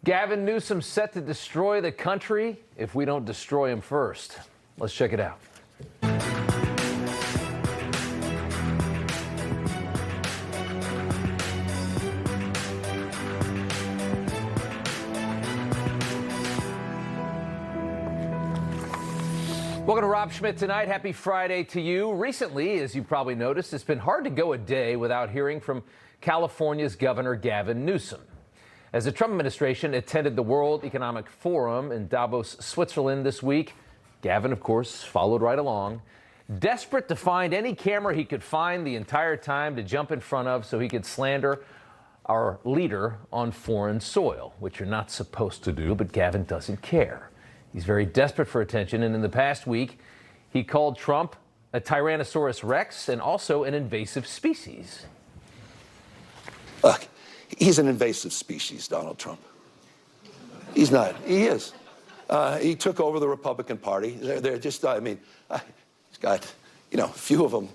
Gavin Newsom set to destroy the country if we don't destroy him first. Let's check it out. Welcome to Rob Schmitt Tonight. Happy Friday to you. Recently, as you probably noticed, it's been hard to go a day without hearing from California's Governor Gavin Newsom. As the Trump administration attended the World Economic Forum in Davos, Switzerland this week, Gavin, of course, followed right along, desperate to find any camera he could find the entire time to jump in front of so he could slander our leader on foreign soil, which you're not supposed to do, but Gavin doesn't care. He's very desperate for attention, and in the past week, he called Trump a Tyrannosaurus Rex and also an invasive species. Look, he's an invasive species, Donald Trump. He's not. He is. He took over the Republican Party. They're just, he's got, a few of them.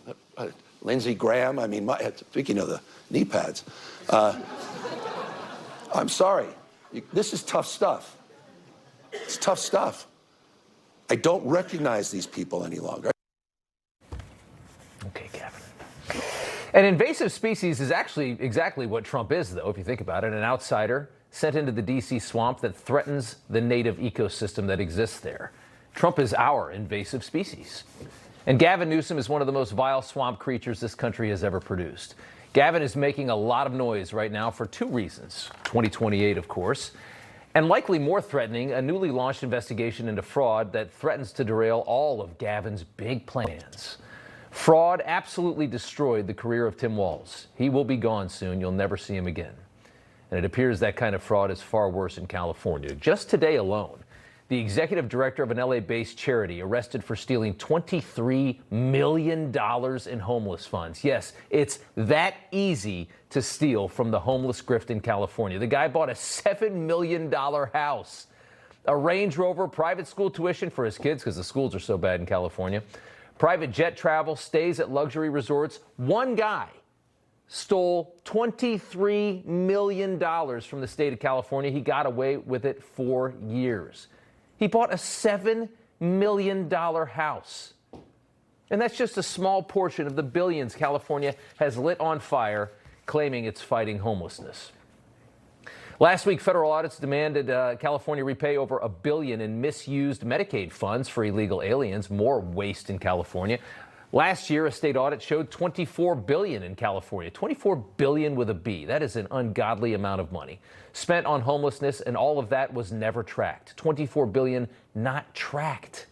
Lindsey Graham, speaking of the knee pads. I'm sorry. This is tough stuff. It's tough stuff. I don't recognize these people any longer. Okay, Gavin. An invasive species is actually exactly what Trump is, though, if you think about it. An outsider sent into the D.C. swamp that threatens the native ecosystem that exists there. Trump is our invasive species. And Gavin Newsom is one of the most vile swamp creatures this country has ever produced. Gavin is making a lot of noise right now for two reasons. 2028, of course. And likely more threatening, a newly launched investigation into fraud that threatens to derail all of Gavin's big plans. Fraud absolutely destroyed the career of Tim Walz. He will be gone soon. You'll never see him again. And it appears that kind of fraud is far worse in California. Just today alone, the executive director of an LA-based charity arrested for stealing $23 million in homeless funds. Yes, it's that easy to steal from the homeless grift in California. The guy bought a $7 million house, a Range Rover, private school tuition for his kids because the schools are so bad in California, private jet travel, stays at luxury resorts. One guy stole $23 million from the state of California. He got away with it for years. He bought a $7 million house. And that's just a small portion of the billions California has lit on fire, claiming it's fighting homelessness. Last week, federal audits demanded California repay over $1 billion in misused Medicaid funds for illegal aliens, more waste in California. Last year, a state audit showed $24 billion in California, $24 billion with a B. That is an ungodly amount of money spent on homelessness, and all of that was never tracked. $24 billion not tracked.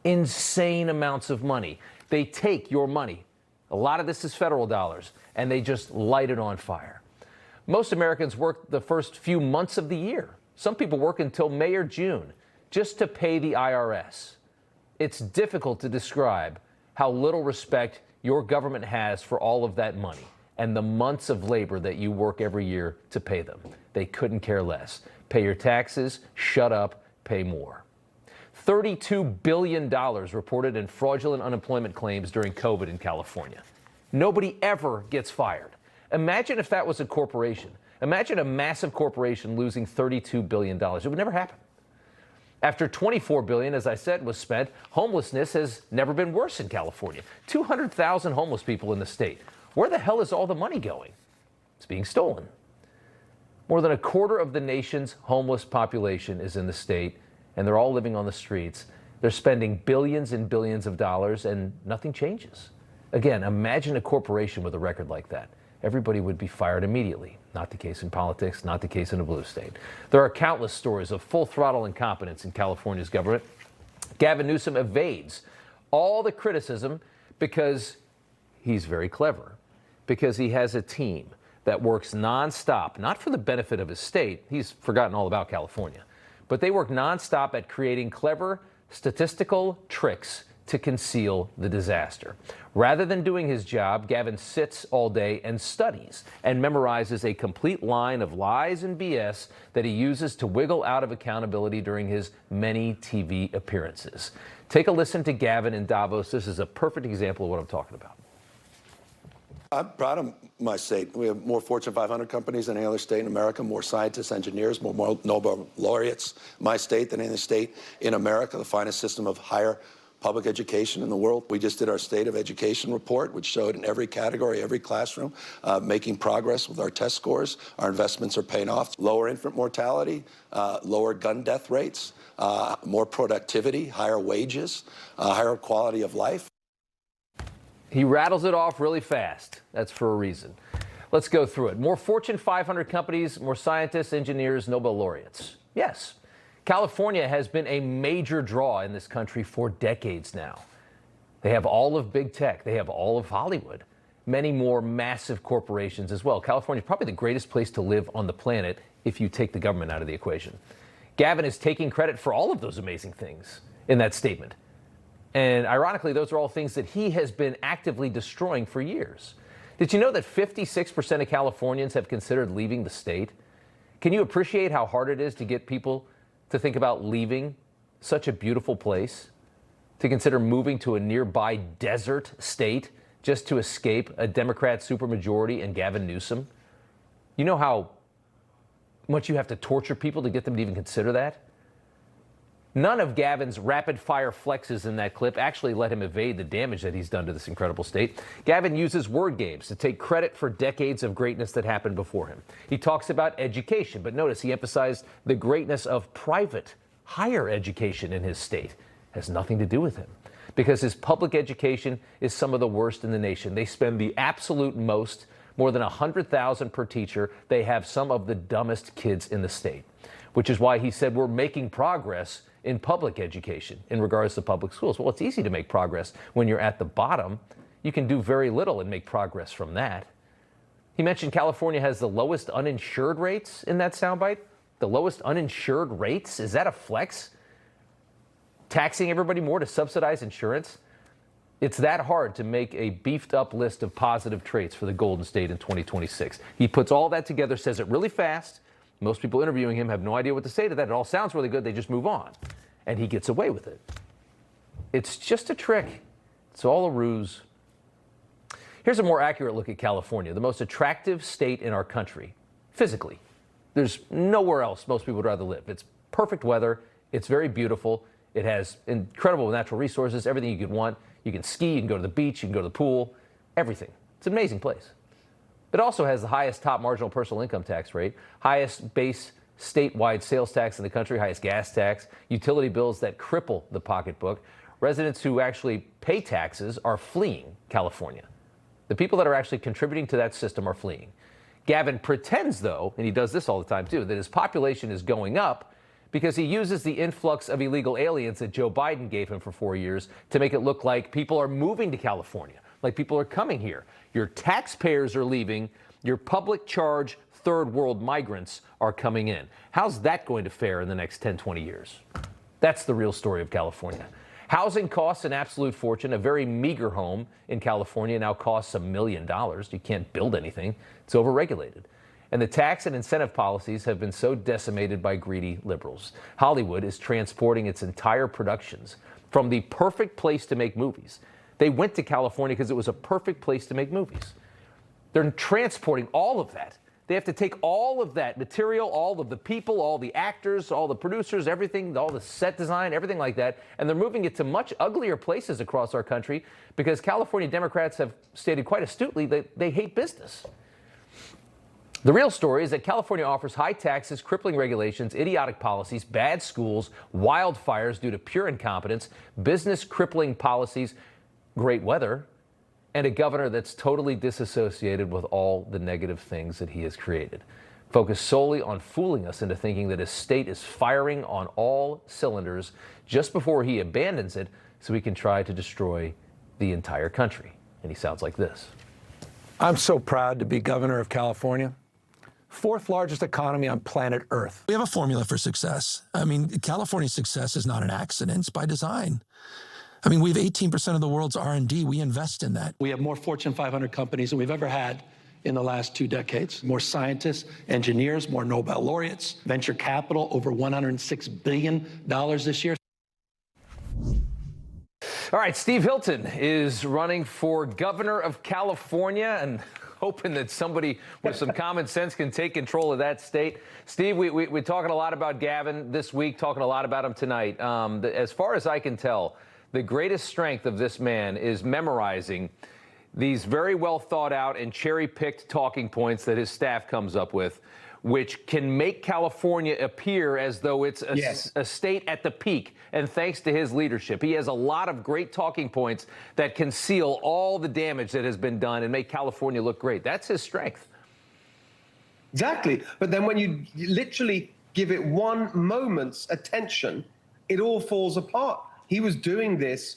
Insane amounts of money. They take your money. A lot of this is federal dollars, and they just light it on fire. Most Americans work the first few months of the year. Some people work until May or June just to pay the IRS. It's difficult to describe how little respect your government has for all of that money and the months of labor that you work every year to pay them. They couldn't care less. Pay your taxes, shut up, pay more. $32 billion reported in fraudulent unemployment claims during COVID in California. Nobody ever gets fired. Imagine if that was a corporation. Imagine a massive corporation losing $32 billion. It would never happen. After $24 billion, as I said, was spent, homelessness has never been worse in California. 200,000 homeless people in the state. Where the hell is all the money going? It's being stolen. More than a quarter of the nation's homeless population is in the state, and they're all living on the streets. They're spending billions and billions of dollars, and nothing changes. Again, imagine a corporation with a record like that. Everybody would be fired immediately. Not the case in politics, not the case in a blue state. There are countless stories of full throttle incompetence in California's government. Gavin Newsom evades all the criticism because he's very clever, because he has a team that works nonstop, not for the benefit of his state. He's forgotten all about California. But they work nonstop at creating clever statistical tricks to conceal the disaster. Rather than doing his job, Gavin sits all day and studies and memorizes a complete line of lies and BS that he uses to wiggle out of accountability during his many TV appearances. Take a listen to Gavin in Davos. This is a perfect example of what I'm talking about. I'm proud of my state. We have more Fortune 500 companies than any other state in America, more scientists, engineers, more Nobel laureates, my state, than any state in America, the finest system of higher public education in the world. We just did our State of Education report, which showed in every category, every classroom, making progress with our test scores. Our investments are paying off. Lower infant mortality, lower gun death rates, more productivity, higher wages, higher quality of life. He rattles it off really fast. That's for a reason. Let's go through it. More Fortune 500 companies, more scientists, engineers, Nobel laureates. Yes. California has been a major draw in this country for decades now. They have all of big tech. They have all of Hollywood. Many more massive corporations as well. California is probably the greatest place to live on the planet if you take the government out of the equation. Gavin is taking credit for all of those amazing things in that statement. And ironically, those are all things that he has been actively destroying for years. Did you know that 56% of Californians have considered leaving the state? Can you appreciate how hard it is to get people to think about leaving such a beautiful place, to consider moving to a nearby desert state just to escape a Democrat supermajority and Gavin Newsom? You know how much you have to torture people to get them to even consider that? None of Gavin's rapid-fire flexes in that clip actually let him evade the damage that he's done to this incredible state. Gavin uses word games to take credit for decades of greatness that happened before him. He talks about education, but notice he emphasized the greatness of private, higher education in his state. Has nothing to do with him, because his public education is some of the worst in the nation. They spend the absolute most, more than $100,000 per teacher. They have some of the dumbest kids in the state, which is why he said we're making progress in public education in regards to public schools. Well, it's easy to make progress when you're at the bottom. You can do very little and make progress from that. He mentioned California has the lowest uninsured rates in that soundbite. The lowest uninsured rates? Is that a flex? Taxing everybody more to subsidize insurance? It's that hard to make a beefed up list of positive traits for the Golden State in 2026. He puts all that together, says it really fast. Most people interviewing him have no idea what to say to that. It all sounds really good. They just move on. And he gets away with it. It's just a trick. It's all a ruse. Here's a more accurate look at California, the most attractive state in our country, physically. There's nowhere else most people would rather live. It's perfect weather. It's very beautiful. It has incredible natural resources, everything you could want. You can ski, you can go to the beach, you can go to the pool, everything. It's an amazing place. It also has the highest top marginal personal income tax rate, highest base statewide sales tax in the country, highest gas tax, utility bills that cripple the pocketbook. Residents who actually pay taxes are fleeing California. The people that are actually contributing to that system are fleeing. Gavin pretends, though, and he does this all the time too, that his population is going up because he uses the influx of illegal aliens that Joe Biden gave him for 4 years to make it look like people are moving to California, like people are coming here. Your taxpayers are leaving. Your public charge third world migrants are coming in. How's that going to fare in the next 10, 20 years? That's the real story of California. Housing costs an absolute fortune. A very meager home in California now costs $1 million. You can't build anything. It's overregulated. And the tax and incentive policies have been so decimated by greedy liberals. Hollywood is transporting its entire productions from the perfect place to make movies. They went to California because it was a perfect place to make movies. They're transporting all of that. They have to take all of that material, all of the people, all the actors, all the producers, everything, all the set design, everything like that, and they're moving it to much uglier places across our country because California Democrats have stated quite astutely that they hate business. The real story is that California offers high taxes, crippling regulations, idiotic policies, bad schools, wildfires due to pure incompetence, business crippling policies, great weather, and a governor that's totally disassociated with all the negative things that he has created. Focused solely on fooling us into thinking that his state is firing on all cylinders just before he abandons it so he can try to destroy the entire country. And he sounds like this. I'm so proud to be governor of California. Fourth largest economy on planet Earth. We have a formula for success. I mean, California's success is not an accident, it's by design. I mean, we have 18% of the world's R&D. We invest in that. We have more Fortune 500 companies than we've ever had in the last 2 decades. More scientists, engineers, more Nobel laureates, venture capital, over $106 billion this year. All right, Steve Hilton is running for governor of California and hoping that somebody with some common sense can take control of that state. Steve, we're talking a lot about Gavin this week, talking a lot about him tonight. As far as I can tell, the greatest strength of this man is memorizing these very well thought out and cherry-picked talking points that his staff comes up with, which can make California appear as though it's a state at the peak. And thanks to his leadership, he has a lot of great talking points that conceal all the damage that has been done and make California look great. That's his strength. Exactly. But then when you literally give it one moment's attention, it all falls apart. He was doing this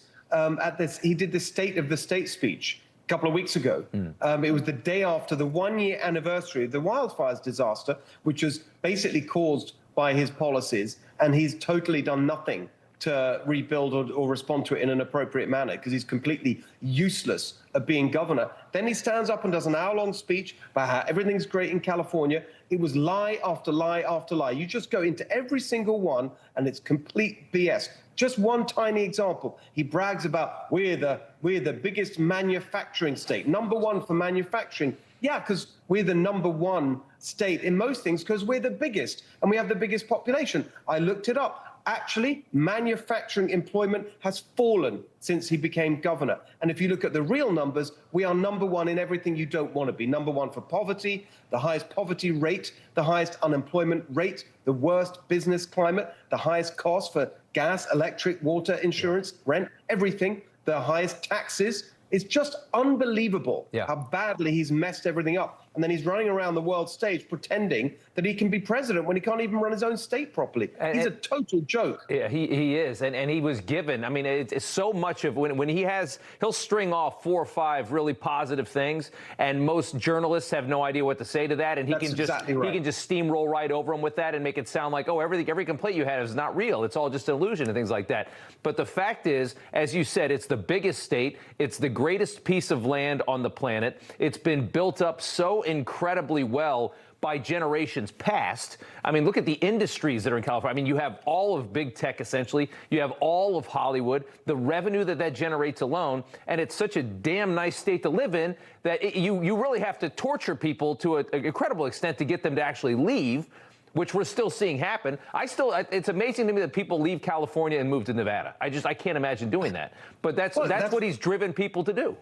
he did the State of the State speech a couple of weeks ago. It was the day after the 1-year anniversary of the wildfires disaster, which was basically caused by his policies, and he's totally done nothing to rebuild or respond to it in an appropriate manner because he's completely useless at being governor. Then he stands up and does an hour-long speech about how everything's great in California. It was lie after lie after lie. You just go into every single one, and it's complete BS. Just one tiny example. He brags about we're the biggest manufacturing state, #1 for manufacturing. Yeah, because we're the #1 state in most things because we're the biggest and we have the biggest population. I looked it up. Actually, manufacturing employment has fallen since he became governor. And if you look at the real numbers, we are #1 in everything you don't want to be. #1 for poverty, the highest poverty rate, the highest unemployment rate, the worst business climate, the highest cost for gas, electric, water, insurance, rent, everything, the highest taxes. It's just unbelievable how badly he's messed everything up. And then he's running around the world stage pretending that he can be president when he can't even run his own state properly. He's a total joke. Yeah, he is. And he was given, I mean, it's so much of when he'll string off 4 or 5 really positive things, and most journalists have no idea what to say to that. And he can just steamroll right over them with that and make it sound like, oh, every complaint you had is not real. It's all just an illusion and things like that. But the fact is, as you said, it's the biggest state. It's the greatest piece of land on the planet. It's been built up so incredibly well by generations past. I mean, look at the industries that are in California. I mean, you have all of big tech, essentially. You have all of Hollywood, the revenue that generates alone. And it's such a damn nice state to live in that you really have to torture people to an incredible extent to get them to actually leave, which we're still seeing happen. It's amazing to me that people leave California and move to Nevada. I can't imagine doing that. But that's what he's driven people to do.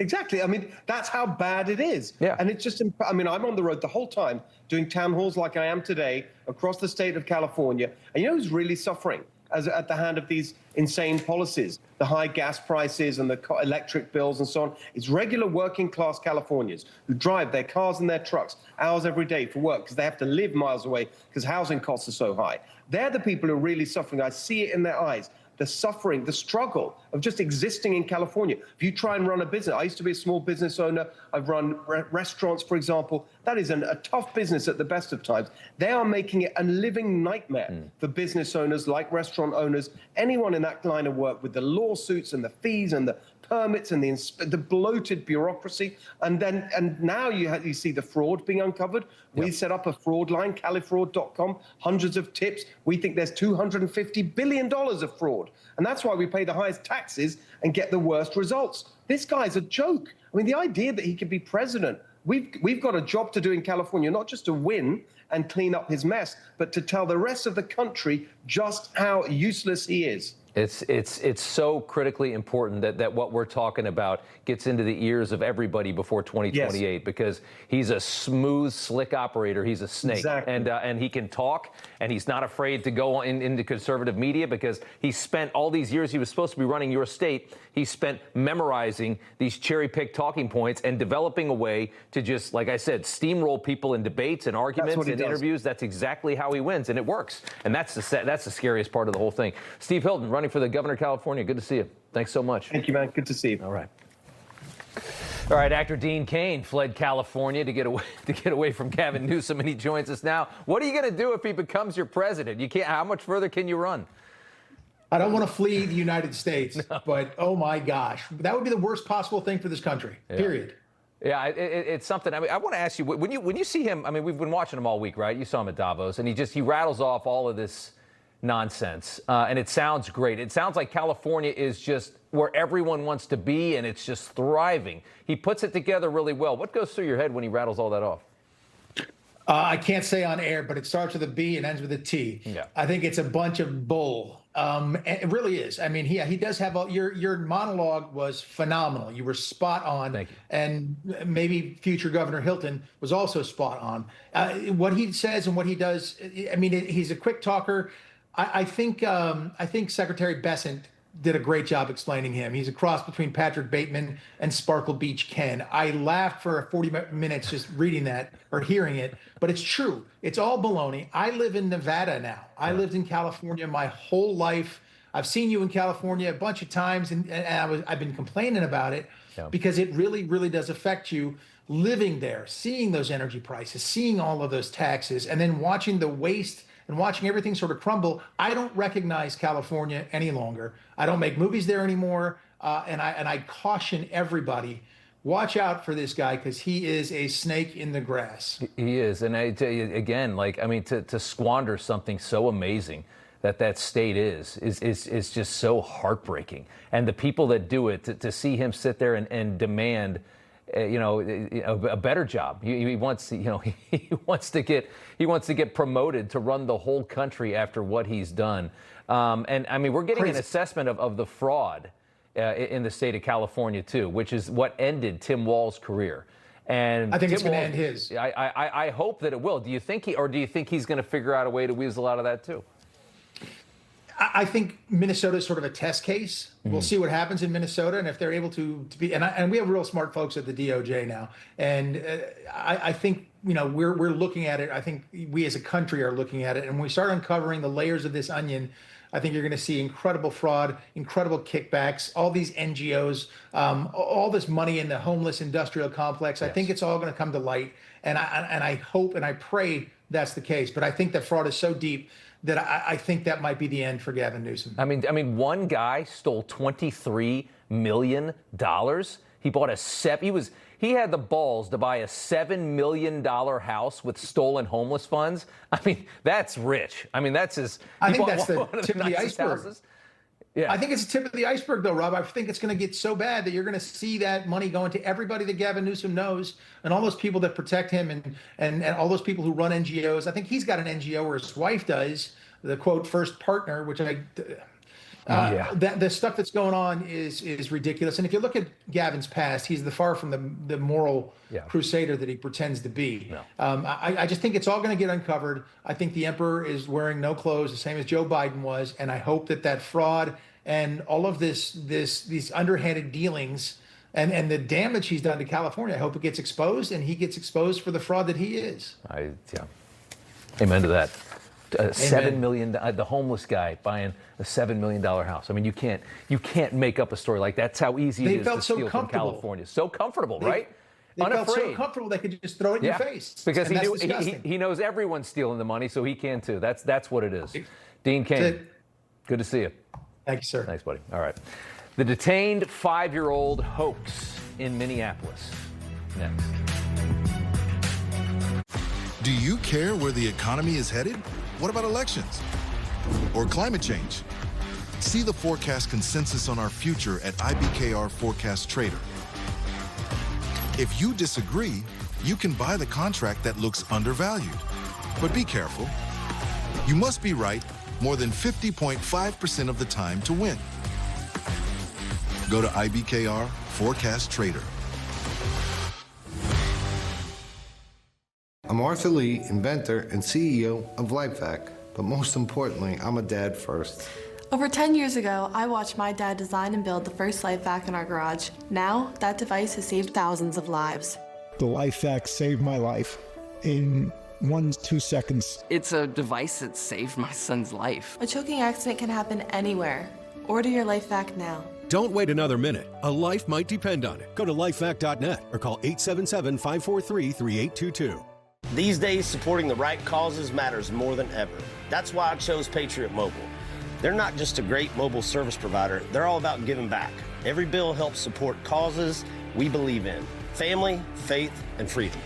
Exactly. I mean, that's how bad it is. Yeah. And it's just, I mean, I'm on the road the whole time doing town halls like I am today across the state of California. And you know who's really suffering at the hand of these insane policies, the high gas prices and the electric bills and so on? It's regular working class Californians who drive their cars and their trucks hours every day for work because they have to live miles away because housing costs are so high. They're the people who are really suffering. I see it in their eyes. The suffering, the struggle of just existing in California. If you try and run a business, I used to be a small business owner. I've run restaurants, for example. That is a tough business at the best of times. They are making it a living nightmare for business owners like restaurant owners, anyone in that line of work with the lawsuits and the fees and the permits and the bloated bureaucracy. And now you see the fraud being uncovered. We set up a fraud line, califraud.com, hundreds of tips. We think there's $250 billion of fraud. And that's why we pay the highest taxes and get the worst results. This guy's a joke. I mean, the idea that he could be president, we've got a job to do in California, not just to win and clean up his mess, but to tell the rest of the country just how useless he is. It's so critically important that what we're talking about gets into the ears of everybody before 2028 because he's a smooth, slick operator. He's a snake. Exactly. And he can talk, and he's not afraid to go into conservative media because he spent all these years he was supposed to be running your state. He spent memorizing these cherry-picked talking points and developing a way to just, like I said, steamroll people in debates and arguments and interviews. That's exactly how he wins, and it works. And that's the scariest part of the whole thing. Steve Hilton, running for the governor of California. Good to see you. Thanks so much. Thank you, man. Good to see you. All right. All right, actor Cain fled California to get away from Gavin Newsom, and he joins us now. What are you going to do if he becomes your president? You can't. How much further can you run? I don't want to flee the United States, but oh my gosh, that would be the worst possible thing for this country, period. Yeah, it's something. I mean, I want to ask you, when you see him, I mean, we've been watching him all week, right? You saw him at Davos, and he rattles off all of this nonsense. And it sounds great. It sounds like California is just where everyone wants to be, and it's just thriving. He puts it together really well. What goes through your head when he rattles all that off? I can't say on air, but it starts with a B and ends with a T. Yeah. I think it's a bunch of bull. It really is. I mean, he does have your monologue was phenomenal. You were spot on. Thank you. And maybe future Governor Hilton was also spot on. What he says and what he does. I mean, he's a quick talker. I think Secretary Bessent did a great job explaining him. He's a cross between Patrick Bateman and Sparkle Beach Ken. I laughed for 40 minutes just reading that or hearing it, but it's true. It's all baloney. I live in Nevada now. I lived in California my whole life. I've seen you in California a bunch of times, and I've been complaining about it because it really, really does affect you living there, seeing those energy prices, seeing all of those taxes, and then watching the waste and watching everything sort of crumble. I don't recognize California any longer. I don't make movies there anymore. And I caution everybody, watch out for this guy because he is a snake in the grass. He is. And I tell you again, to squander something so amazing that state is just so heartbreaking. And the people that do it, to see him sit there and demand a better job. He wants to get promoted to run the whole country after what he's done. And I mean, we're getting an assessment of the fraud in the state of California too, which is what ended Tim Walz's career. And I think it's going to end his. I hope that it will. Do you think he's going to figure out a way to weasel out of that too? I think Minnesota is sort of a test case. We'll see what happens in Minnesota, and if they're able to be, and we have real smart folks at the DOJ now, and I think we're looking at it. I think we as a country are looking at it, and when we start uncovering the layers of this onion, I think you're going to see incredible fraud, incredible kickbacks, all these NGOs, all this money in the homeless industrial complex. Yes. I think it's all going to come to light, and I hope and I pray that's the case. But I think that fraud is so deep that I think that might be the end for Gavin Newsom. I mean, one guy stole $23 million. He bought he had the balls to buy a $7 million house with stolen homeless funds. I mean, that's rich. I mean, that's his. I think that's the tip of the iceberg. Houses. Yeah. I think it's the tip of the iceberg, though, Rob. I think it's going to get so bad that you're going to see that money going to everybody that Gavin Newsom knows and all those people that protect him and all those people who run NGOs. I think he's got an NGO where his wife does, the quote, first partner, which the stuff that's going on is ridiculous. And if you look at Gavin's past, he's far from the moral crusader that he pretends to be. No. I just think it's all going to get uncovered. I think the emperor is wearing no clothes, the same as Joe Biden was. And I hope that fraud and all of these underhanded dealings and the damage he's done to California, I hope it gets exposed and he gets exposed for the fraud that he is. Amen to that. $7 million, the homeless guy buying a $7 million house. I mean, you can't make up a story like that. That's how easy it is to steal from California. So comfortable, right? They felt so comfortable they could just throw it in your face. Because he knows everyone's stealing the money, so he can too. That's what it is. Dean Cain, good to see you. Thank you, sir. Thanks, buddy. All right. The detained 5-year-old hoax in Minneapolis. Next. Do you care where the economy is headed? What about elections? Or climate change? See the forecast consensus on our future at IBKR Forecast Trader. If you disagree, you can buy the contract that looks undervalued. But be careful. You must be right more than 50.5% of the time to win. Go to IBKR Forecast Trader. I'm Arthur Lee, inventor and CEO of LifeVac, but most importantly, I'm a dad first. Over 10 years ago, I watched my dad design and build the first LifeVac in our garage. Now, that device has saved thousands of lives. The LifeVac saved my life in 1-2 seconds. It's a device that saved my son's life. A choking accident can happen anywhere. Order your LifeVac now. Don't wait another minute. A life might depend on it. Go to lifevac.net or call 877-543-3822. These days, supporting the right causes matters more than ever. That's why I chose Patriot Mobile. They're not just a great mobile service provider, they're all about giving back. Every bill helps support causes we believe in: family, faith, and freedom.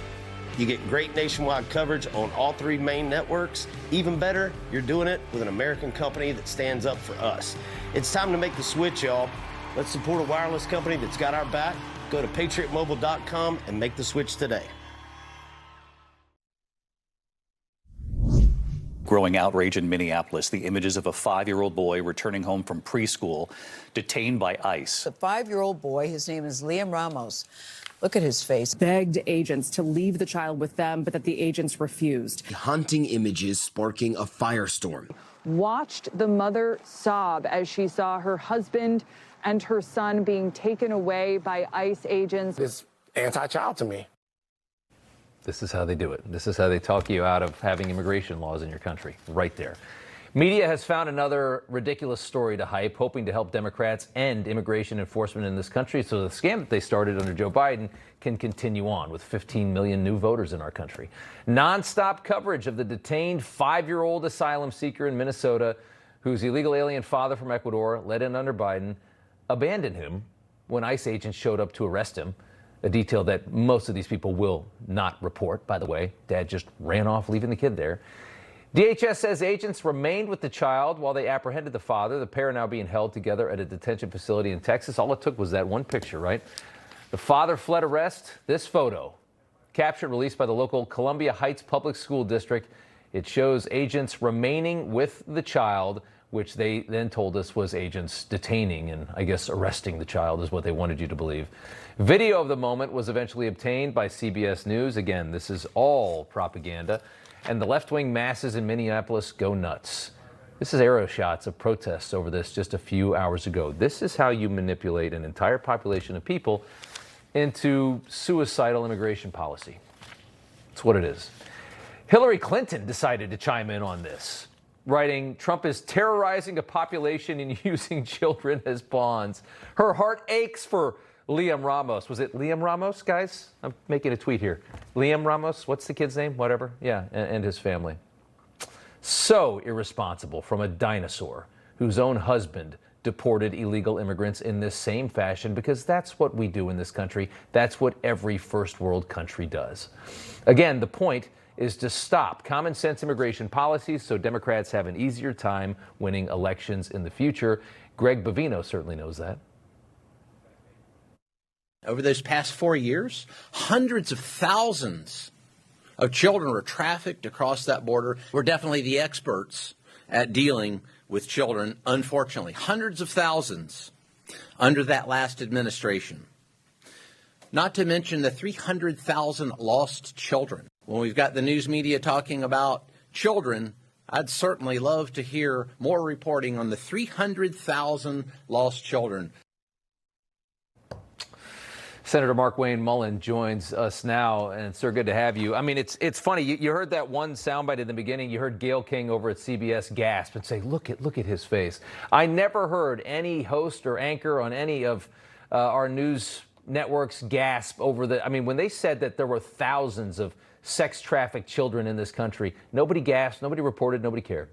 You get great nationwide coverage on all 3 main networks. Even better, you're doing it with an American company that stands up for us. It's time to make the switch, y'all. Let's support a wireless company that's got our back. Go to patriotmobile.com and make the switch today. Growing outrage in Minneapolis, the images of a 5-year-old boy returning home from preschool, detained by ICE. The 5-year-old boy, his name is Liam Ramos. Look at his face. Begged agents to leave the child with them, but that the agents refused. Haunting images sparking a firestorm. Watched the mother sob as she saw her husband and her son being taken away by ICE agents. It's anti-child to me. This is how they do it. This is how they talk you out of having immigration laws in your country, right there. Media has found another ridiculous story to hype, hoping to help Democrats end immigration enforcement in this country so the scam that they started under Joe Biden can continue on with 15 million new voters in our country. Non-stop coverage of the detained 5-year-old asylum seeker in Minnesota whose illegal alien father from Ecuador, let in under Biden, abandoned him when ICE agents showed up to arrest him. A detail that most of these people will not report, by the way. Dad just ran off, leaving the kid there. DHS says agents remained with the child while they apprehended the father. The pair are now being held together at a detention facility in Texas. All it took was that one picture, right? The father fled arrest. This photo, captured, released by the local Columbia Heights Public School District. It shows agents remaining with the child, which they then told us was agents detaining and, I guess, arresting the child is what they wanted you to believe. Video of the moment was eventually obtained by CBS News. Again, this is all propaganda. And the left-wing masses in Minneapolis go nuts. This is aero shots of protests over this just a few hours ago. This is how you manipulate an entire population of people into suicidal immigration policy. It's what it is. Hillary Clinton decided to chime in on this, writing, Trump is terrorizing a population and using children as pawns. Her heart aches for Liam Ramos. Was it Liam Ramos, guys? I'm making a tweet here. Liam Ramos, what's the kid's name? Whatever. Yeah, and his family. So irresponsible from a dinosaur whose own husband deported illegal immigrants in this same fashion, because that's what we do in this country. That's what every first world country does. Again, the point is to stop common sense immigration policies so Democrats have an easier time winning elections in the future. Greg Bovino certainly knows that. Over those past 4 years, hundreds of thousands of children were trafficked across that border. We're definitely the experts at dealing with children, unfortunately. Hundreds of thousands under that last administration. Not to mention the 300,000 lost children. When we've got the news media talking about children, I'd certainly love to hear more reporting on the 300,000 lost children. Senator Markwayne Mullin joins us now, and sir, good to have you. I mean, it's funny. You heard that one soundbite in the beginning. You heard Gayle King over at CBS gasp and say, "Look at his face." I never heard any host or anchor on any of our news networks gasp over the. I mean, when they said that there were thousands of sex-trafficked children in this country, nobody gasped, nobody reported, nobody cared.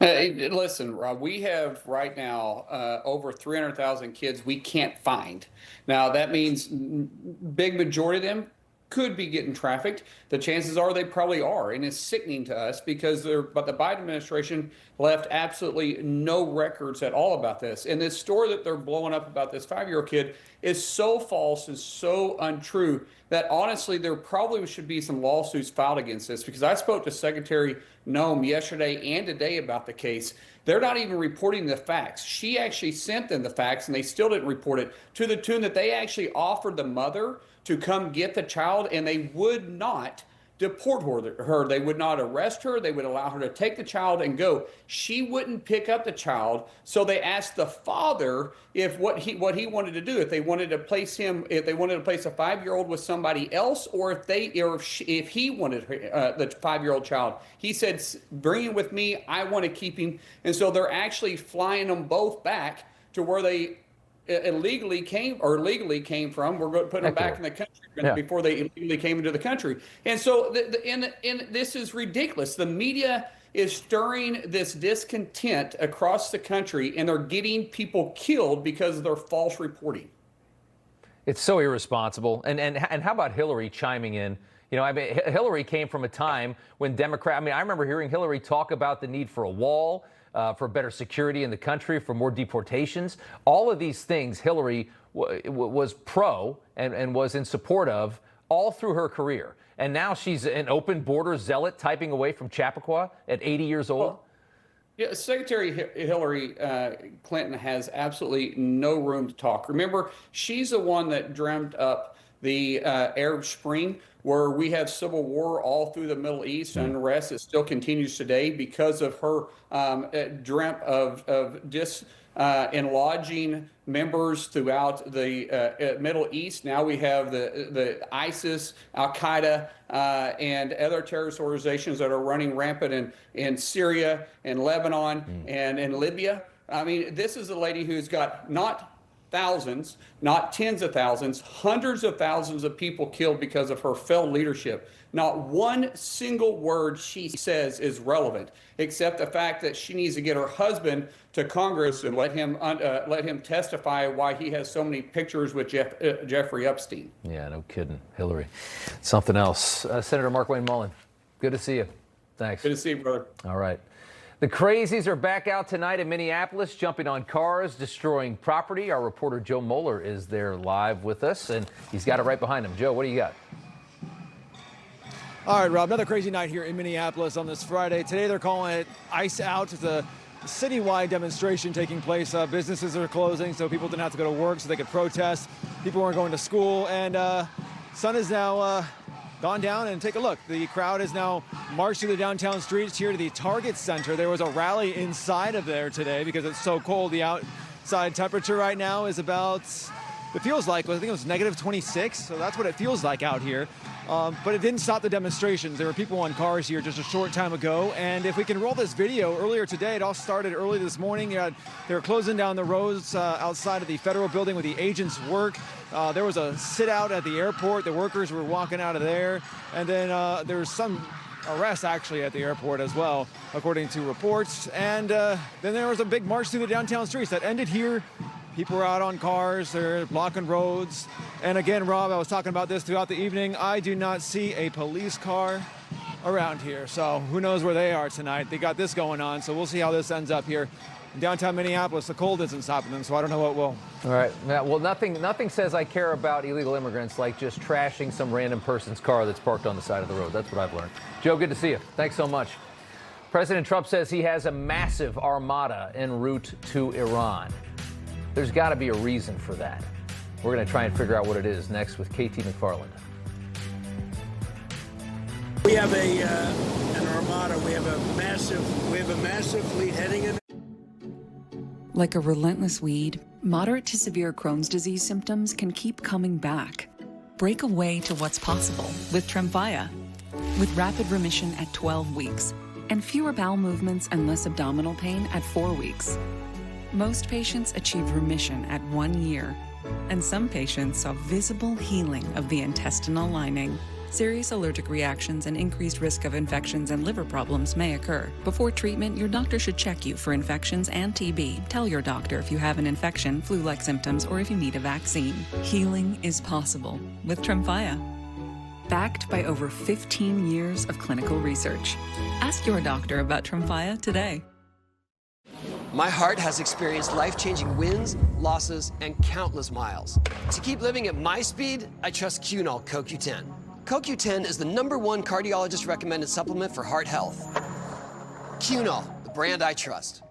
Listen, Rob, we have right now over 300,000 kids we can't find. Now, that means big majority of them could be getting trafficked. The chances are they probably are, and it's sickening to us because but the Biden administration left absolutely no records at all about this. And this story that they're blowing up about this 5-year-old kid is so false and so untrue that honestly there probably should be some lawsuits filed against this, because I spoke to Secretary Newsom yesterday and today about the case. They're not even reporting the facts. She actually sent them the facts and they still didn't report it, to the tune that they actually offered the mother to come get the child, and they would not deport her. They would not arrest her. They would allow her to take the child and go. She wouldn't pick up the child, so they asked the father if what he wanted to do, if they wanted to place a 5-year-old with somebody else, or if he wanted the 5-year-old child. He said, "Bring him with me. I want to keep him." And so they're actually flying them both back to where they legally came from. We're going to put them back in the country before they illegally came into the country. And so this is ridiculous. The media is stirring this discontent across the country, and they're getting people killed because of their false reporting. It's so irresponsible. And how about Hillary chiming in? You know, I mean, Hillary came from a time when I remember hearing Hillary talk about the need for a wall, for better security in the country, for more deportations. All of these things Hillary was pro and was in support of all through her career. And now she's an open border zealot typing away from Chappaqua at 80 years old. Well, yeah, Secretary Hillary Clinton has absolutely no room to talk. Remember, she's the one that dreamt up the Arab Spring, where we have civil war all through the Middle East and unrest that still continues today because of her dreamt of enlarging members throughout the Middle East. Now we have the ISIS, Al-Qaeda, and other terrorist organizations that are running rampant in Syria and Lebanon and in Libya. I mean, this is a lady who's got not thousands, not tens of thousands, hundreds of thousands of people killed because of her failed leadership. Not one single word she says is relevant, except the fact that she needs to get her husband to Congress and let him testify why he has so many pictures with Jeffrey Epstein. Yeah, no kidding, Hillary. Something else. Senator Markwayne Mullin, good to see you. Thanks. Good to see you, brother. All right. The crazies are back out tonight in Minneapolis, jumping on cars, destroying property. Our reporter Joe Moeller is there live with us, and he's got it right behind him. Joe, what do you got? All right, Rob, another crazy night here in Minneapolis on this Friday. Today they're calling it Ice Out. It's a citywide demonstration taking place. Businesses are closing, so people didn't have to go to work so they could protest. People weren't going to school, and sun is now gone down, and take a look. The crowd has now marched through the downtown streets here to the Target Center. There was a rally inside of there today because it's so cold. The outside temperature right now is about, it feels like, I think it was negative 26, so that's what it feels like out here. But it didn't stop the demonstrations. There were people on cars here just a short time ago, and if we can roll this video, earlier today, it all started early this morning. They were closing down the roads outside of the federal building where the agents work. There was a sit out at the airport. The workers were walking out of there, and then there was some arrests actually at the airport as well, according to reports. And then there was a big march through the downtown streets that ended here. People were out on cars, they're blocking roads. And again, Rob, I was talking about this throughout the evening. I do not see a police car around here. So who knows where they are tonight. They got this going on, so we'll see how this ends up here. In downtown Minneapolis, the cold isn't stopping them, so I don't know what will. All right. Well, nothing says I care about illegal immigrants like just trashing some random person's car that's parked on the side of the road. That's what I've learned. Joe, good to see you. Thanks so much. President Trump says he has a massive armada en route to Iran. There's got to be a reason for that. We're going to try and figure out what it is next with KT McFarland. We have an armada. We have a massive fleet heading in. Like a relentless weed, moderate to severe Crohn's disease symptoms can keep coming back. Break away to what's possible with Tremfya. With rapid remission at 12 weeks and fewer bowel movements and less abdominal pain at 4 weeks. Most patients achieve remission at 1 year, and some patients saw visible healing of the intestinal lining. Serious allergic reactions and increased risk of infections and liver problems may occur. Before treatment, your doctor should check you for infections and TB. Tell your doctor if you have an infection, flu-like symptoms, or if you need a vaccine. Healing is possible with Tremfya. Backed by over 15 years of clinical research. Ask your doctor about Tremfya today. My heart has experienced life-changing wins, losses, and countless miles. To keep living at my speed, I trust Cunol CoQ10. CoQ10 is the #1 cardiologist-recommended supplement for heart health. Cunol, the brand I trust.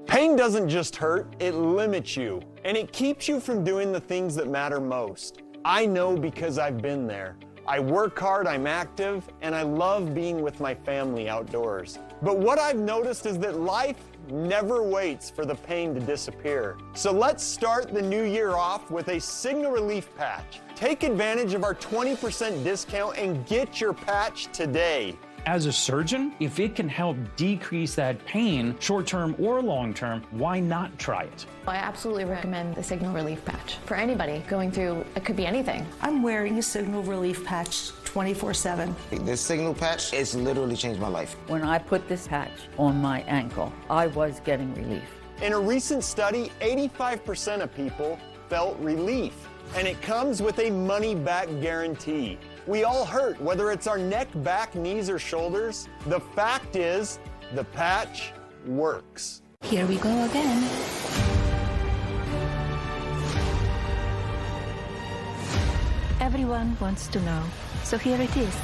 Pain doesn't just hurt, it limits you, and it keeps you from doing the things that matter most. I know because I've been there. I work hard, I'm active, and I love being with my family outdoors. But what I've noticed is that life never waits for the pain to disappear. So let's start the new year off with a Signal Relief patch. Take advantage of our 20% discount and get your patch today. As a surgeon, if it can help decrease that pain, short-term or long-term, why not try it? I absolutely recommend the Signal Relief patch for anybody going through, it could be anything. I'm wearing a Signal Relief patch 24/7. This Signal patch, it's literally changed my life. When I put this patch on my ankle, I was getting relief. In a recent study, 85% of people felt relief, and it comes with a money-back guarantee. We all hurt, whether it's our neck, back, knees, or shoulders. The fact is, the patch works. Here we go again. Everyone wants to know, so here it is.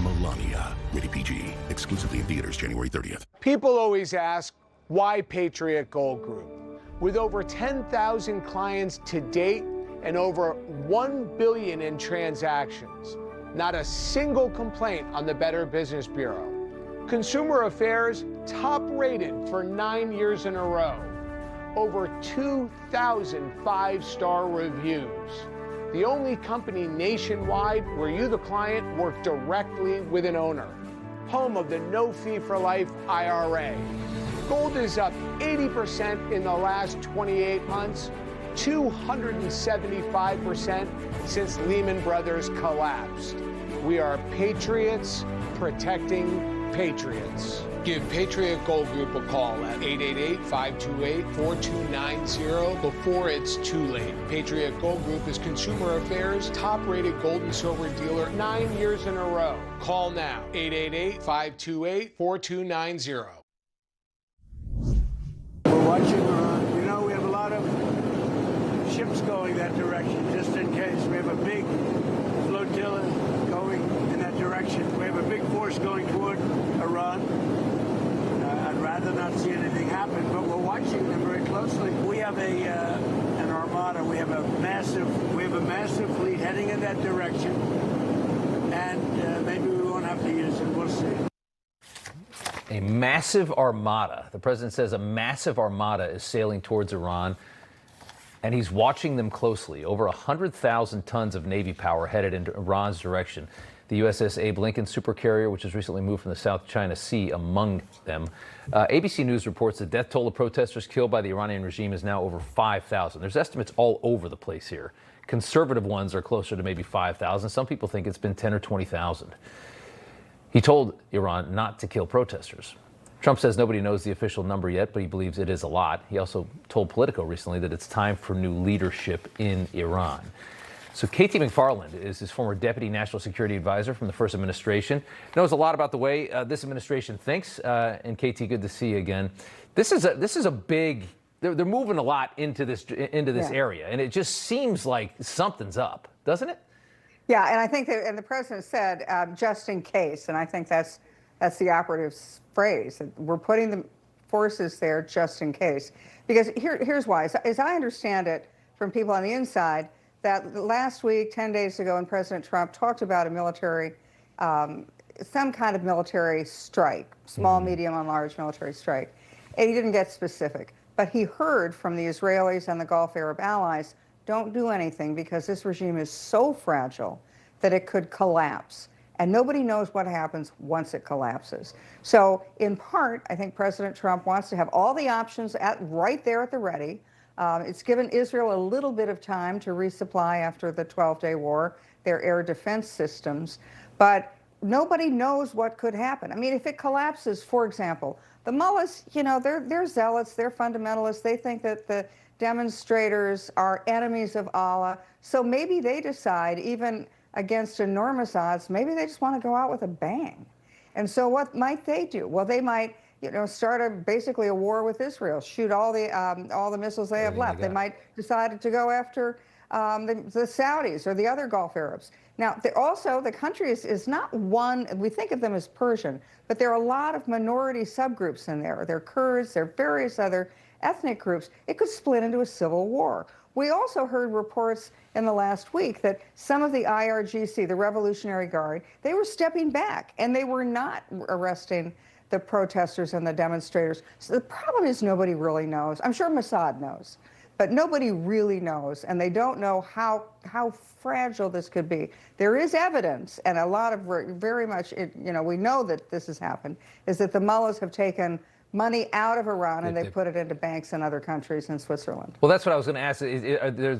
Melania, rated PG, exclusively in theaters January 30th. People always ask, why Patriot Gold Group? With over 10,000 clients to date and over $1 billion in transactions, not a single complaint on the Better Business Bureau. Consumer Affairs top rated for 9 years in a row. Over 2,000 5-star reviews. The only company nationwide where you, the client, work directly with an owner. Home of the no fee for life IRA. Gold is up 80% in the last 28 months, 275% since Lehman Brothers collapsed. We are patriots protecting patriots. Give Patriot Gold Group a call at 888-528-4290 before it's too late. Patriot Gold Group is Consumer Affairs' top-rated gold and silver dealer 9 years in a row. Call now, 888-528-4290. We're watching Iran. You know, we have a lot of ships going that direction, just in case. We have a big flotilla going in that direction. We have a big force going toward Iran. I'd rather not see anything happen, but we're watching them very closely. We have an armada. We have a massive fleet heading in that direction, and maybe we won't have to use it. We'll see. A massive armada. The president says a massive armada is sailing towards Iran, and he's watching them closely. Over 100,000 tons of Navy power headed into Iran's direction. The USS Abe Lincoln supercarrier, which has recently moved from the South China Sea, among them. ABC News reports the death toll of protesters killed by the Iranian regime is now over 5,000. There's estimates all over the place here. Conservative ones are closer to maybe 5,000. Some people think it's been 10 or 20,000. He told Iran not to kill protesters. Trump says nobody knows the official number yet, but he believes it is a lot. He also told Politico recently that it's time for new leadership in Iran. So Katie McFarland is his former deputy national security advisor from the first administration. Knows a lot about the way this administration thinks. And Katie, good to see you again. This is a big. They're moving a lot into this area, and it just seems like something's up, doesn't it? Yeah, and I think and the president said just in case, and I think that's the operative phrase. We're putting the forces there just in case, because here's why. As I understand it from people on the inside, that last week, 10 days ago, when President Trump talked about a military, some kind of military strike, small, medium, and large military strike, and he didn't get specific. But he heard from the Israelis and the Gulf Arab allies, don't do anything because this regime is so fragile that it could collapse. And nobody knows what happens once it collapses. So in part, I think President Trump wants to have all the options right there at the ready. It's given Israel a little bit of time to resupply after the 12-day war, their air defense systems. But nobody knows what could happen. I mean, if it collapses, for example, the mullahs, you know, they're zealots, they're fundamentalists. They think that the demonstrators are enemies of Allah. So maybe they decide, even against enormous odds, maybe they just want to go out with a bang. And so what might they do? Well, they might, you know, start basically a war with Israel, shoot all the missiles they have left. They might decide to go after the Saudis or the other Gulf Arabs. Now, also, the country is not one, we think of them as Persian, but there are a lot of minority subgroups in there. There are Kurds, there are various other ethnic groups. It could split into a civil war. We also heard reports in the last week that some of the IRGC, the Revolutionary Guard, they were stepping back and they were not arresting the protesters and the demonstrators. So the problem is nobody really knows. I'm sure Mossad knows, but nobody really knows, and they don't know how fragile this could be. There is evidence, and a lot of very much, you know, we know that this has happened, is that the mullahs have taken money out of Iran and they put it into banks in other countries in Switzerland. Well, that's what I was going to ask.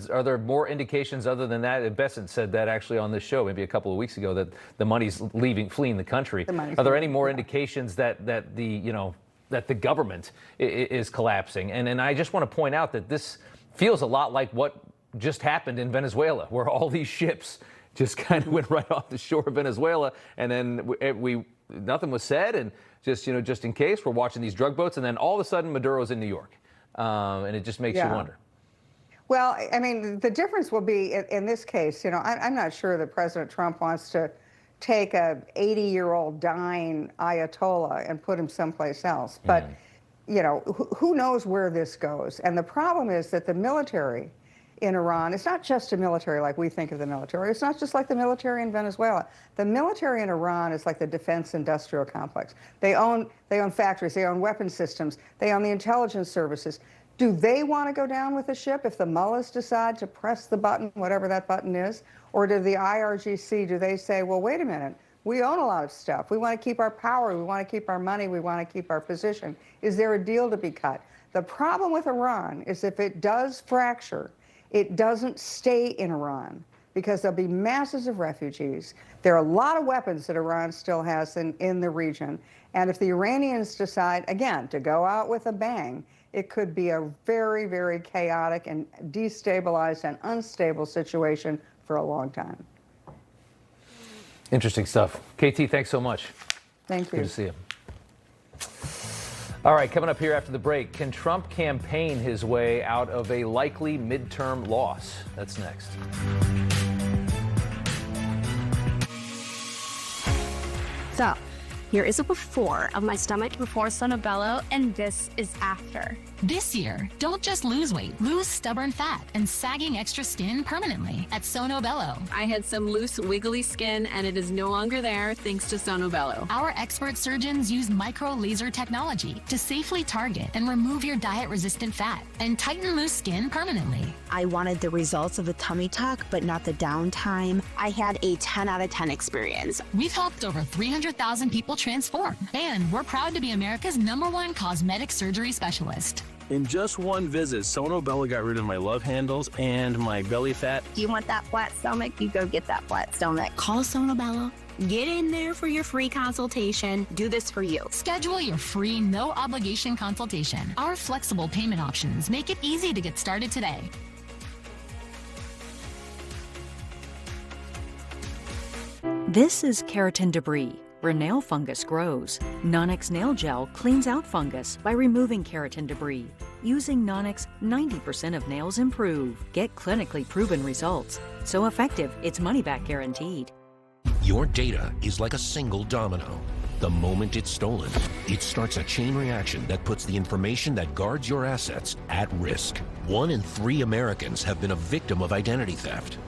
Are there more indications other than that? Besant said that actually on this show maybe a couple of weeks ago, that the money's fleeing the country. Are there any more indications that the government is collapsing? And I just want to point out that this feels a lot like what just happened in Venezuela, where all these ships just kind of went right off the shore of Venezuela, and then nothing was said, and just in case, we're watching these drug boats, and then all of a sudden Maduro's in New York, and it just makes you wonder. Well, I mean, the difference will be in this case. I'm not sure that President Trump wants to take a 80-year-old dying Ayatollah and put him someplace else, but who knows where this goes? And the problem is that the military in Iran, it's not just a military like we think of the military. It's not just like the military in Venezuela. The military in Iran is like the defense industrial complex. They own factories, they own weapon systems, they own the intelligence services. Do they want to go down with the ship if the mullahs decide to press the button, whatever that button is? Or do the IRGC, do they say, well, wait a minute, we own a lot of stuff. We want to keep our power, we want to keep our money, we want to keep our position. Is there a deal to be cut? The problem with Iran is if it does fracture, it doesn't stay in Iran because there'll be masses of refugees. There are a lot of weapons that Iran still has in the region. And if the Iranians decide, again, to go out with a bang, it could be a very, very chaotic and destabilized and unstable situation for a long time. Interesting stuff. KT, thanks so much. Thank you. Good to see you. All right, coming up here after the break, can Trump campaign his way out of a likely midterm loss? That's next. So, here is a before of my stomach before Sono Bello, and this is after. This year, don't just lose weight, lose stubborn fat and sagging extra skin permanently at Sono Bello. I had some loose, wiggly skin, and it is no longer there thanks to Sono Bello. Our expert surgeons use micro laser technology to safely target and remove your diet-resistant fat and tighten loose skin permanently. I wanted the results of a tummy tuck, but not the downtime. I had a 10 out of 10 experience. We've helped over 300,000 people transform, and we're proud to be America's #1 cosmetic surgery specialist. In just one visit, Sono Bello got rid of my love handles and my belly fat. You want that flat stomach? You go get that flat stomach. Call Sono Bello. Get in there for your free consultation. Do this for you. Schedule your free, no-obligation consultation. Our flexible payment options make it easy to get started today. This is keratin debris, where nail fungus grows. Nonix Nail Gel cleans out fungus by removing keratin debris. Using Nonix, 90% of nails improve. Get clinically proven results. So effective, it's money-back guaranteed. Your data is like a single domino. The moment it's stolen, it starts a chain reaction that puts the information that guards your assets at risk. 1 in 3 Americans have been a victim of identity theft.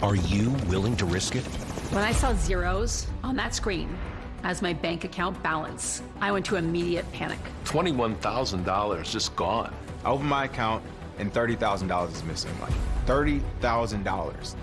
Are you willing to risk it? When I saw zeros on that screen as my bank account balance, I went to immediate panic. $21,000 just gone. I opened my account and $30,000 is missing. Like $30,000.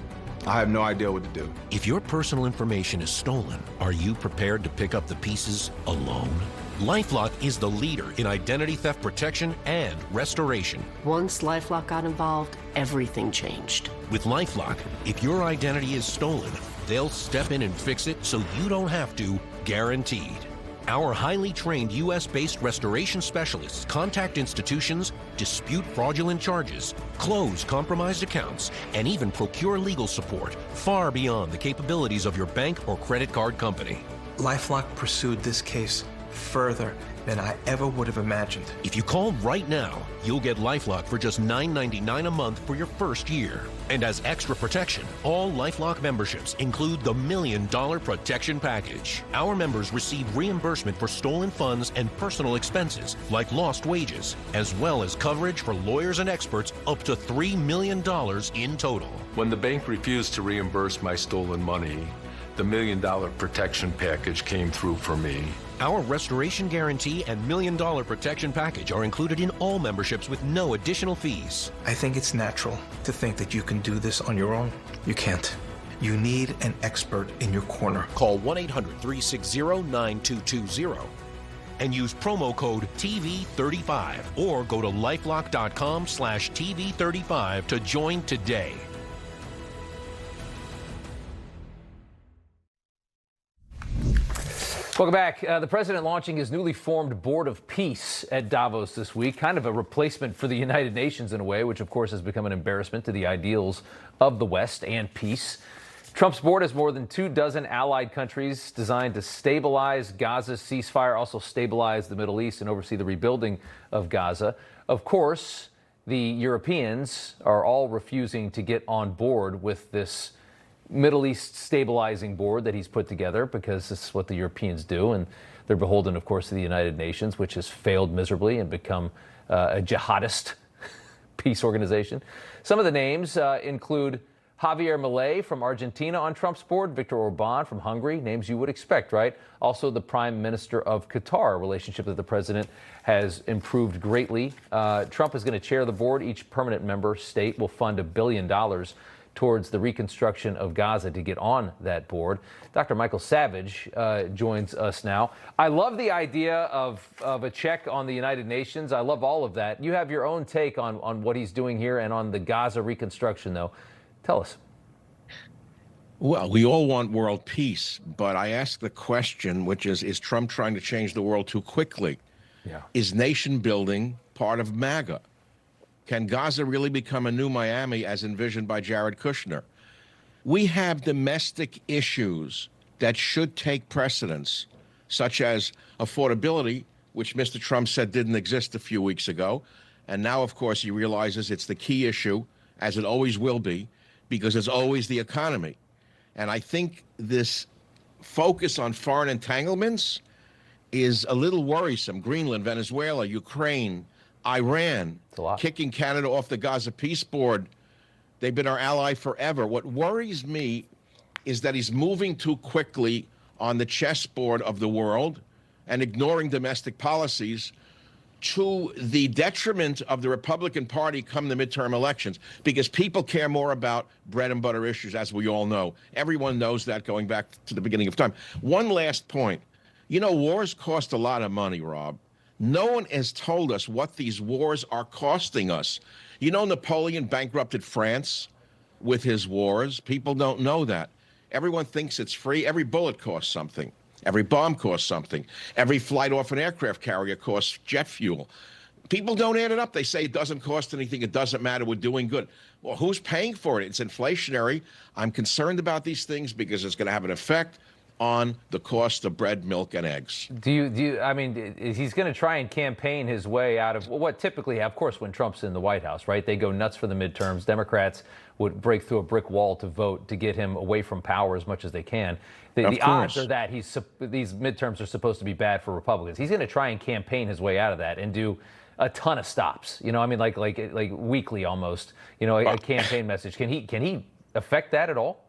I have no idea what to do. If your personal information is stolen, are you prepared to pick up the pieces alone? LifeLock is the leader in identity theft protection and restoration. Once LifeLock got involved, everything changed. With LifeLock, if your identity is stolen, they'll step in and fix it so you don't have to, guaranteed. Our highly trained U.S.-based restoration specialists contact institutions, dispute fraudulent charges, close compromised accounts, and even procure legal support far beyond the capabilities of your bank or credit card company. LifeLock pursued this case further than I ever would have imagined. If you call right now, you'll get LifeLock for just $9.99 a month for your first year. And as extra protection, all LifeLock memberships include the $1 Million Protection Package. Our members receive reimbursement for stolen funds and personal expenses, like lost wages, as well as coverage for lawyers and experts up to $3 million in total. When the bank refused to reimburse my stolen money, the $1 Million Protection Package came through for me. Our restoration guarantee and $1 Million Protection Package are included in all memberships with no additional fees. I think it's natural to think that you can do this on your own. You can't. You need an expert in your corner. Call 1-800-360-9220 and use promo code TV35 or go to lifelock.com/TV35 to join today. Welcome back. The president launching his newly formed Board of Peace at Davos this week, kind of a replacement for the United Nations in a way, which of course has become an embarrassment to the ideals of the West and peace. Trump's board has more than 24 allied countries designed to stabilize Gaza's ceasefire, also stabilize the Middle East and oversee the rebuilding of Gaza. Of course, the Europeans are all refusing to get on board with this Middle East stabilizing board that he's put together, because this is what the Europeans do, and they're beholden, of course, to the United Nations, which has failed miserably and become a jihadist peace organization. Some of the names include Javier Milei from Argentina on Trump's board, Viktor Orban from Hungary, names you would expect, right? Also the Prime Minister of Qatar, a relationship that the president has improved greatly. Trump is going to chair the board. Each permanent member state will fund $1 billion towards the reconstruction of Gaza to get on that board. Dr. Michael Savage joins us now. I love the idea of a check on the United Nations. I love all of that. You have your own take on what he's doing here and on the Gaza reconstruction, though. Tell us. Well, we all want world peace, but I ask the question, which is Trump trying to change the world too quickly? Yeah. Is nation building part of MAGA? Can Gaza really become a new Miami as envisioned by Jared Kushner? We have domestic issues that should take precedence, such as affordability, which Mr. Trump said didn't exist a few weeks ago. And now, of course, he realizes it's the key issue, as it always will be, because it's always the economy. And I think this focus on foreign entanglements is a little worrisome. Greenland, Venezuela, Ukraine, Iran, kicking Canada off the Gaza Peace Board. They've been our ally forever. What worries me is that he's moving too quickly on the chessboard of the world and ignoring domestic policies to the detriment of the Republican Party come the midterm elections, because people care more about bread and butter issues, as we all know. Everyone knows that going back to the beginning of time. One last point. You know, wars cost a lot of money, Rob. No one has told us what these wars are costing us. You know, Napoleon bankrupted France with his wars. People don't know that. Everyone thinks it's free. Every bullet costs something. Every bomb costs something. Every flight off an aircraft carrier costs jet fuel. People don't add it up. They say it doesn't cost anything. It doesn't matter. We're doing good. Well, who's paying for it? It's inflationary. I'm concerned about these things because it's going to have an effect on the cost of bread, milk, and eggs. I mean, he's going to try and campaign his way out of what typically, of course, when Trump's in the White House, right? They go nuts for the midterms. Democrats would break through a brick wall to vote to get him away from power as much as they can. The odds are that these midterms are supposed to be bad for Republicans. He's going to try and campaign his way out of that and do a ton of stops. You know, I mean, like weekly almost. You know, a campaign message. Can he affect that at all?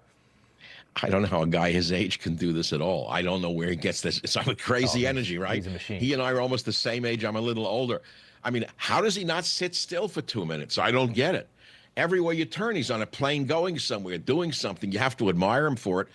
I don't know how a guy his age can do this at all. I don't know where he gets this. It's like crazy energy, right? He's a machine. He and I are almost the same age. I'm a little older. I mean, how does he not sit still for 2 minutes? I don't get it. Everywhere you turn, he's on a plane going somewhere, doing something. You have to admire him for it.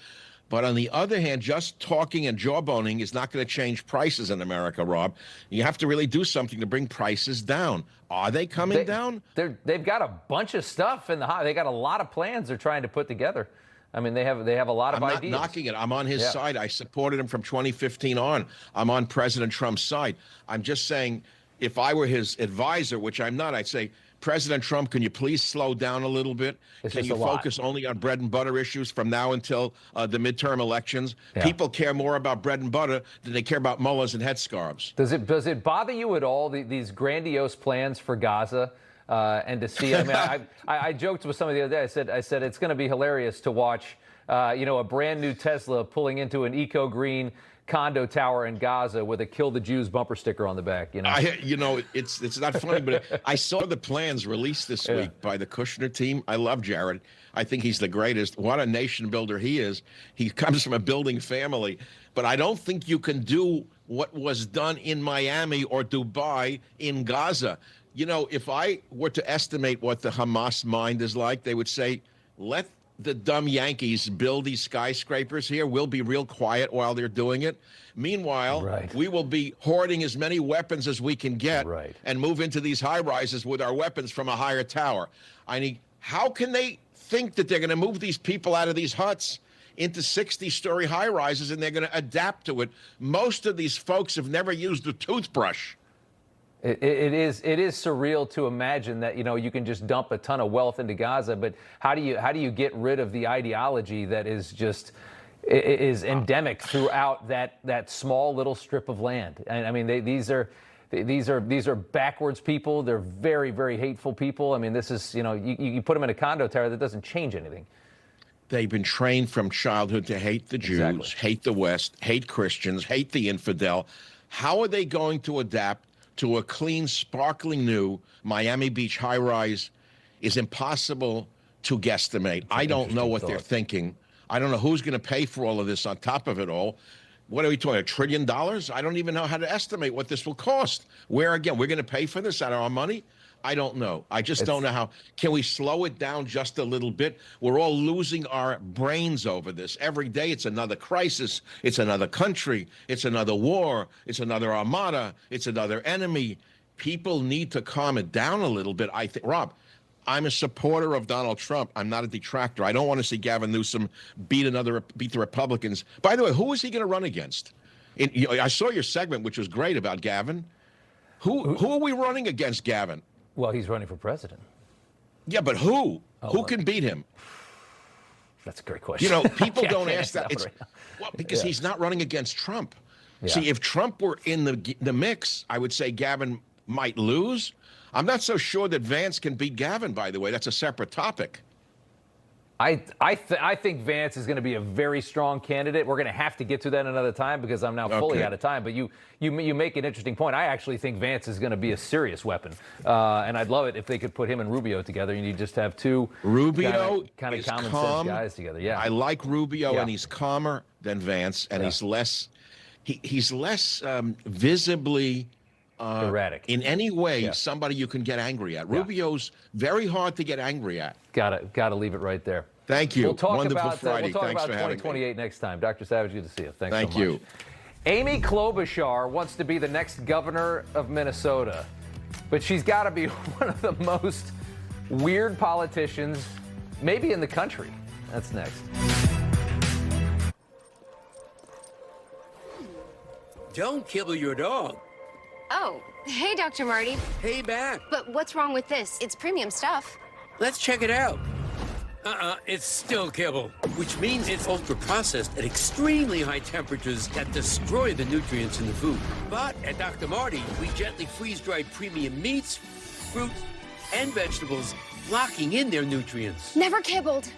But on the other hand, just talking and jawboning is not going to change prices in America, Rob. You have to really do something to bring prices down. Are they coming down? They've got a bunch of stuff in the hot. They got a lot of plans they're trying to put together. I mean, they have a lot of ideas. I'm not knocking it. I'm on his side. I supported him from 2015 on. I'm on President Trump's side. I'm just saying, if I were his advisor, which I'm not, I'd say, President Trump, can you please slow down a little bit? Can you focus only on bread and butter issues from now until the midterm elections? Yeah. People care more about bread and butter than they care about mullahs and headscarves. Does it bother you at all, these grandiose plans for Gaza? And to see, I mean, I joked with somebody the other day. I said it's going to be hilarious to watch, a brand new Tesla pulling into an eco-green condo tower in Gaza with a "Kill the Jews" bumper sticker on the back. It's not funny, but I saw the plans released this week by the Kushner team. I love Jared. I think he's the greatest. What a nation builder he is. He comes from a building family, but I don't think you can do what was done in Miami or Dubai in Gaza. You know, if I were to estimate what the Hamas mind is like, they would say, let the dumb Yankees build these skyscrapers here. We'll be real quiet while they're doing it. Meanwhile, we will be hoarding as many weapons as we can get and move into these high-rises with our weapons from a higher tower. I mean, how can they think that they're going to move these people out of these huts into 60-story high-rises, and they're going to adapt to it. Most of these folks have never used a toothbrush. It is surreal to imagine that, you know, you can just dump a ton of wealth into Gaza, but how do you get rid of the ideology that is just is endemic throughout that small little strip of land? And I mean, these are backwards people. They're very, very hateful people. I mean, this is, you know, you put them in a condo tower, that doesn't change anything. They've been trained from childhood to hate the Jews, hate the West, hate Christians, hate the infidel. How are they going to adapt to a clean, sparkling new Miami Beach high-rise? Is impossible to guesstimate. I don't know what they're thinking. I don't know who's going to pay for all of this on top of it all. What are we talking, $1 trillion? I don't even know how to estimate what this will cost. Where, again, we're going to pay for this out of our money? I don't know. I just don't know how. Can we slow it down just a little bit? We're all losing our brains over this. Every day it's another crisis. It's another country. It's another war. It's another armada. It's another enemy. People need to calm it down a little bit. I think, Rob, I'm a supporter of Donald Trump. I'm not a detractor. I don't want to see Gavin Newsom beat the Republicans. By the way, who is he going to run against? I saw your segment, which was great, about Gavin. Who are we running against, Gavin? Well, he's running for president. Yeah, but who? Who can beat him? That's a great question. You know, people don't ask that. Because he's not running against Trump. Yeah. See, if Trump were in the mix, I would say Gavin might lose. I'm not so sure that Vance can beat Gavin, by the way. That's a separate topic. I think Vance is going to be a very strong candidate. We're going to have to get to that another time because I'm now fully out of time. But you make an interesting point. I actually think Vance is going to be a serious weapon, and I'd love it if they could put him and Rubio together, and you just have two Rubio kind of common calm. sense guys together. Yeah, I like Rubio, and he's calmer than Vance, and he's less visibly erratic in any way. Somebody you can get angry at. Rubio's very hard to get angry at. Gotta leave it right there. Thank you. We'll talk Wonderful about Friday. We'll talk Thanks about for having 2028 next time. Dr. Savage, good to see you. Thanks Thank so much. you. Amy Klobuchar wants to be the next governor of Minnesota, but she's got to be one of the most weird politicians, maybe in the country. That's next. Don't kibble your dog. Oh, hey, Dr. Marty. Hey, back. But what's wrong with this? It's premium stuff. Let's check it out. It's still kibble, which means it's ultra-processed at extremely high temperatures that destroy the nutrients in the food. But at Dr. Marty, we gently freeze-dried premium meats, fruits, and vegetables, locking in their nutrients. Never kibbled.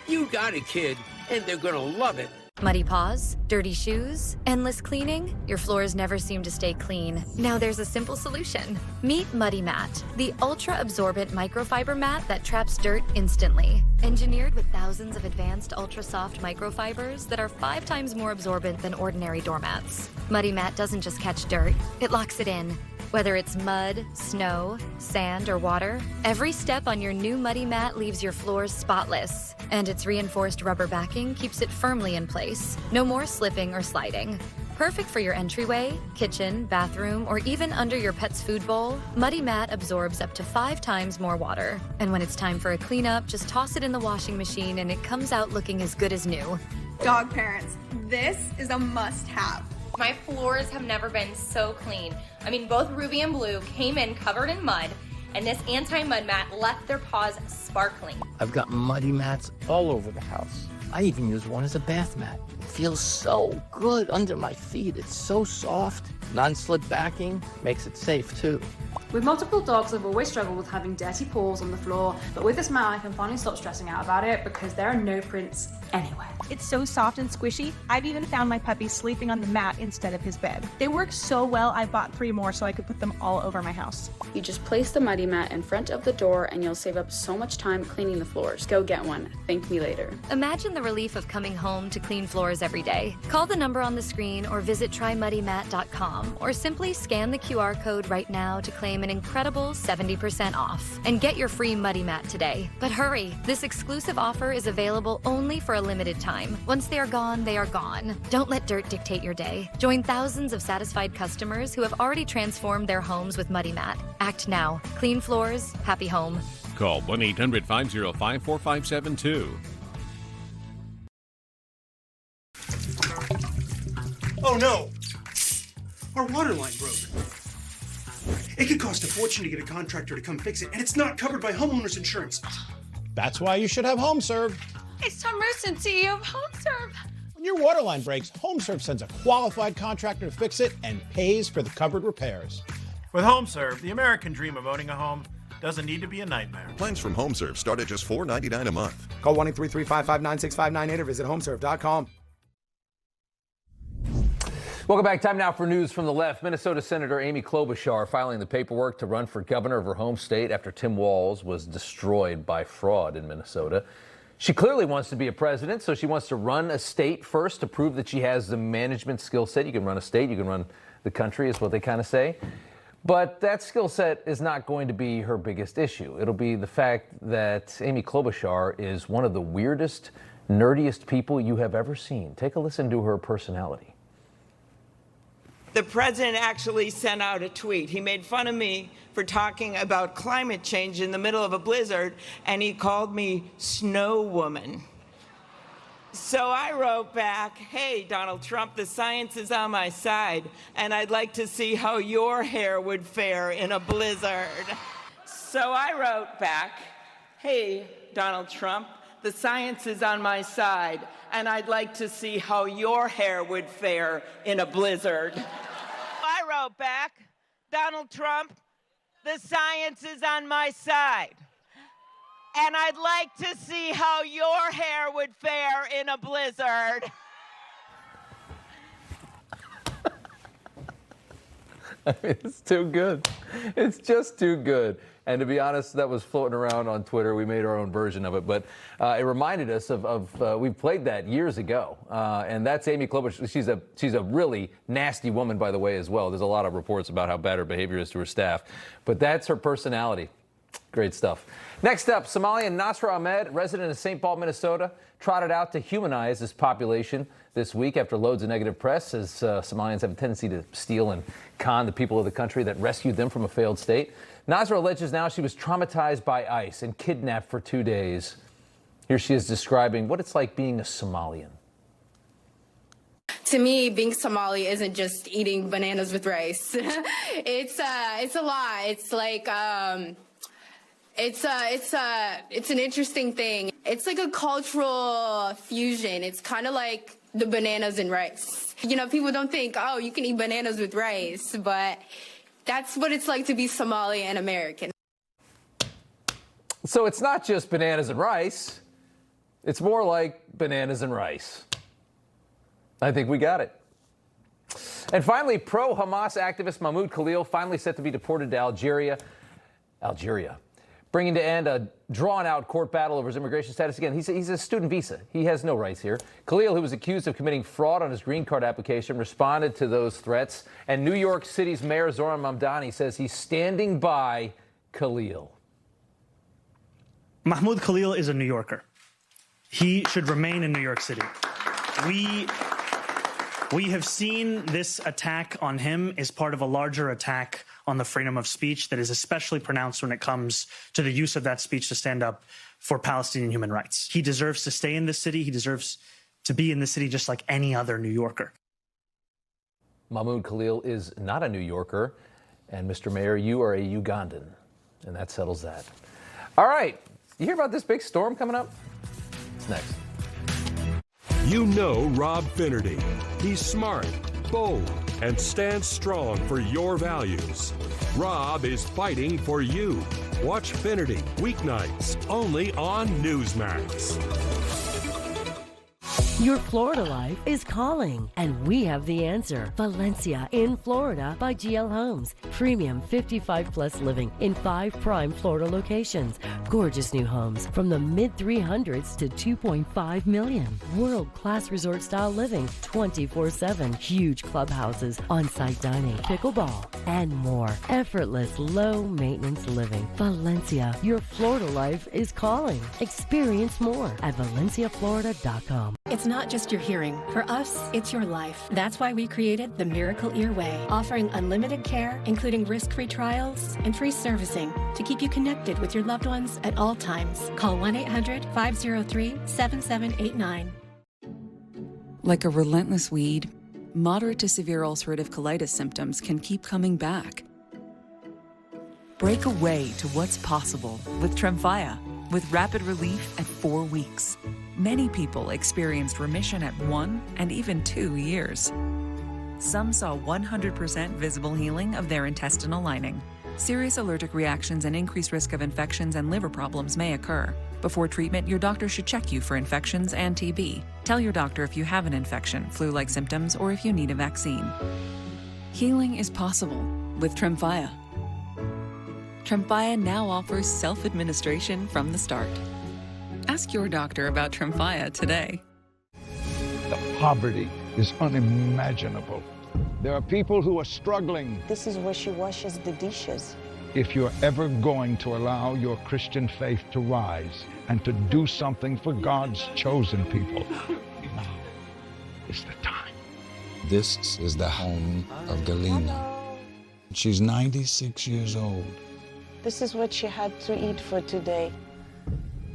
You got it, kid, and they're gonna love it. Muddy paws, dirty shoes, endless cleaning? Your floors never seem to stay clean. Now there's a simple solution. Meet Muddy Mat, the ultra-absorbent microfiber mat that traps dirt instantly. Engineered with thousands of advanced ultra-soft microfibers that are 5 times more absorbent than ordinary doormats. Muddy Mat doesn't just catch dirt, it locks it in. Whether it's mud, snow, sand, or water, every step on your new Muddy Mat leaves your floors spotless. And its reinforced rubber backing keeps it firmly in place. No more slipping or sliding. Perfect for your entryway, kitchen, bathroom, or even under your pet's food bowl, Muddy Mat absorbs up to 5 times more water. And when it's time for a cleanup, just toss it in the washing machine and it comes out looking as good as new. Dog parents, this is a must-have. My floors have never been so clean. I mean, both Ruby and Blue came in covered in mud, and this anti-mud mat left their paws sparkling. I've got muddy mats all over the house. I even use one as a bath mat. It feels so good under my feet. It's so soft. Non-slip backing makes it safe too. With multiple dogs, I've always struggled with having dirty paws on the floor, but with this mat, I can finally stop stressing out about it because there are no prints anywhere. It's so soft and squishy. I've even found my puppy sleeping on the mat instead of his bed. They work so well, I bought 3 more so I could put them all over my house. You just place the Muddy Mat in front of the door and you'll save up so much time cleaning the floors. Go get one. Thank me later. Imagine the relief of coming home to clean floors every day. Call the number on the screen or visit trymuddymat.com or simply scan the QR code right now to claim an incredible 70% off and get your free Muddy Mat today. But hurry, this exclusive offer is available only for a limited time. Once they are gone, they are gone. Don't let dirt dictate your day. Join thousands of satisfied customers who have already transformed their homes with Muddy Mat. Act now. Clean floors, happy home. Call 1-800-505-4572. Oh no! Our water line broke. It could cost a fortune to get a contractor to come fix it, and it's not covered by homeowners insurance. That's why you should have HomeServe. It's Tom Merson, CEO of HomeServe. When your water line breaks, HomeServe sends a qualified contractor to fix it and pays for the covered repairs. With HomeServe, the American dream of owning a home doesn't need to be a nightmare. Plans from HomeServe start at just $4.99 a month. Call 1-833-559-6598 or visit homeserve.com. Welcome back. Time now for news from the left. Minnesota Senator Amy Klobuchar filing the paperwork to run for governor of her home state after Tim Walz was destroyed by fraud in Minnesota. She clearly wants to be a president, so she wants to run a state first to prove that she has the management skill set. You can run a state, you can run the country, is what they kind of say. But that skill set is not going to be her biggest issue. It'll be the fact that Amy Klobuchar is one of the weirdest, nerdiest people you have ever seen. Take a listen to her personality. The president actually sent out a tweet. He made fun of me for talking about climate change in the middle of a blizzard, and he called me Snow Woman. So I wrote back, hey, Donald Trump, the science is on my side, and I'd like to see how your hair would fare in a blizzard. So I wrote back, hey, Donald Trump, the science is on my side, and I'd like to see how your hair would fare in a blizzard. I wrote back, Donald Trump, the science is on my side, and I'd like to see how your hair would fare in a blizzard. I mean, it's too good. It's just too good. And to be honest, that was floating around on Twitter. We made our own version of it, but it reminded us of we played that years ago. And that's Amy Klobuchar. She's a really nasty woman, by the way, as well. There's a lot of reports about how bad her behavior is to her staff, but that's her personality. Great stuff. Next up, Somalian Nasra Ahmed, resident of St. Paul, Minnesota, trotted out to humanize this population this week after loads of negative press, as Somalians have a tendency to steal and con the people of the country that rescued them from a failed state. Nasra alleges now she was traumatized by ICE and kidnapped for 2 days. Here she is describing what it's like being a Somalian. To me, being Somali isn't just eating bananas with rice. It's a lot. It's like it's an interesting thing. It's like a cultural fusion. It's kind of like the bananas and rice. You know, people don't think, oh, you can eat bananas with rice, but that's what it's like to be Somali and American. So it's not just bananas and rice. It's more like bananas and rice. I think we got it. And finally, pro-Hamas activist Mahmoud Khalil finally set to be deported to Algeria, bringing to end a drawn-out court battle over his immigration status. Again, he's a student visa. He has no rights here. Khalil, who was accused of committing fraud on his green card application, responded to those threats. And New York City's Mayor Zohran Mamdani says he's standing by Khalil. Mahmoud Khalil is a New Yorker. He should remain in New York City. We have seen this attack on him as part of a larger attack on the freedom of speech that is especially pronounced when it comes to the use of that speech to stand up for Palestinian human rights. He deserves to stay in this city. He deserves to be in the city just like any other New Yorker. Mahmoud Khalil is not a New Yorker. And Mr. Mayor, you are a Ugandan. And that settles that. All right. You hear about this big storm coming up? It's next. You know Rob Finnerty. He's smart, bold, and stands strong for your values. Rob is fighting for you. Watch Finnerty weeknights only on Newsmax. Your Florida life is calling, and we have the answer. Valencia in Florida by GL Homes. Premium 55-plus living in 5 prime Florida locations. Gorgeous new homes from the mid-300s to $2.5 million. World-class resort-style living 24/7. Huge clubhouses, on-site dining, pickleball, and more. Effortless, low-maintenance living. Valencia, your Florida life is calling. Experience more at valenciaflorida.com. It's not just your hearing. For us, it's your life. That's why we created the Miracle Ear Way, offering unlimited care, including risk-free trials and free servicing to keep you connected with your loved ones at all times. Call 1-800-503-7789. Like a relentless weed, moderate to severe ulcerative colitis symptoms can keep coming back. Break away to what's possible with Tremfya, with rapid relief at 4 weeks. Many people experienced remission at 1 and even 2 years. Some saw 100% visible healing of their intestinal lining. Serious allergic reactions and increased risk of infections and liver problems may occur. Before treatment, your doctor should check you for infections and TB. Tell your doctor if you have an infection, flu-like symptoms, or if you need a vaccine. Healing is possible with Tremfya. Tremfya now offers self-administration from the start. Ask your doctor about Tremfya today. The poverty is unimaginable. There are people who are struggling. This is where she washes the dishes. If you're ever going to allow your Christian faith to rise and to do something for God's chosen people, now is the time. This is the home of Galena. She's 96 years old. This is what she had to eat for today.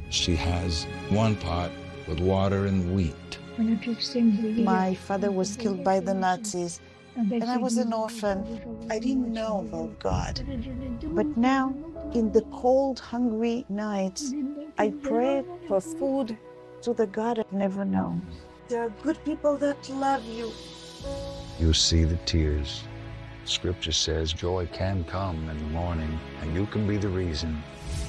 She has one pot with water and wheat. My father was killed by the Nazis, and I was an orphan. I didn't know about God. But now, in the cold, hungry nights, I pray for food to the God I never know. There are good people that love you. You see the tears. Scripture says joy can come in the morning, and you can be the reason.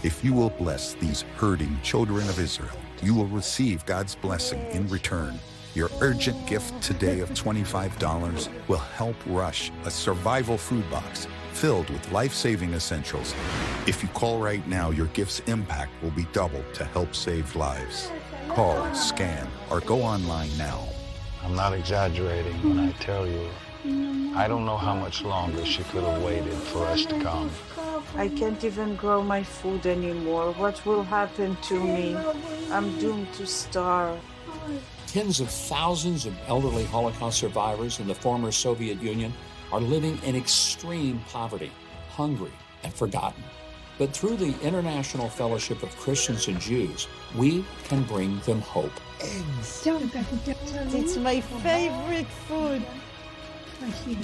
If you will bless these hurting children of Israel, you will receive God's blessing in return. Your urgent gift today of $25 will help rush a survival food box filled with life-saving essentials. If you call right now, your gift's impact will be doubled to help save lives. Call, scan, or go online now. I'm not exaggerating when I tell you, I don't know how much longer she could have waited for us to come. I can't even grow my food anymore. What will happen to me? I'm doomed to starve. Tens of thousands of elderly Holocaust survivors in the former Soviet Union are living in extreme poverty, hungry, and forgotten. But through the International Fellowship of Christians and Jews, we can bring them hope. Eggs. It's my favorite food.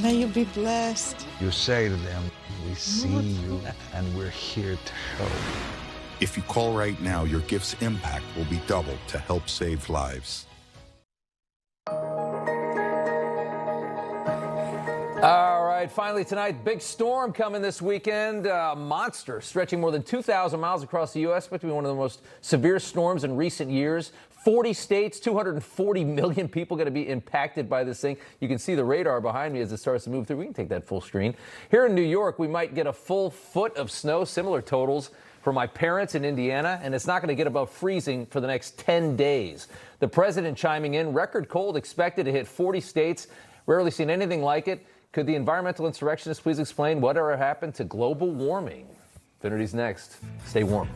May you be blessed. You say to them, we see you and we're here to help. If you call right now, your gift's impact will be doubled to help save lives. All right, finally tonight, big storm coming this weekend. Monster stretching more than 2,000 miles across the U.S., but to be one of the most severe storms in recent years. 40 states, 240 million people going to be impacted by this thing. You can see the radar behind me as it starts to move through. We can take that full screen. Here in New York, we might get a full foot of snow, similar totals for my parents in Indiana, and it's not going to get above freezing for the next 10 days. The president chiming in, record cold expected to hit 40 states. Rarely seen anything like it. Could the environmental insurrectionists please explain whatever happened to global warming? Infinity's next. Stay warm.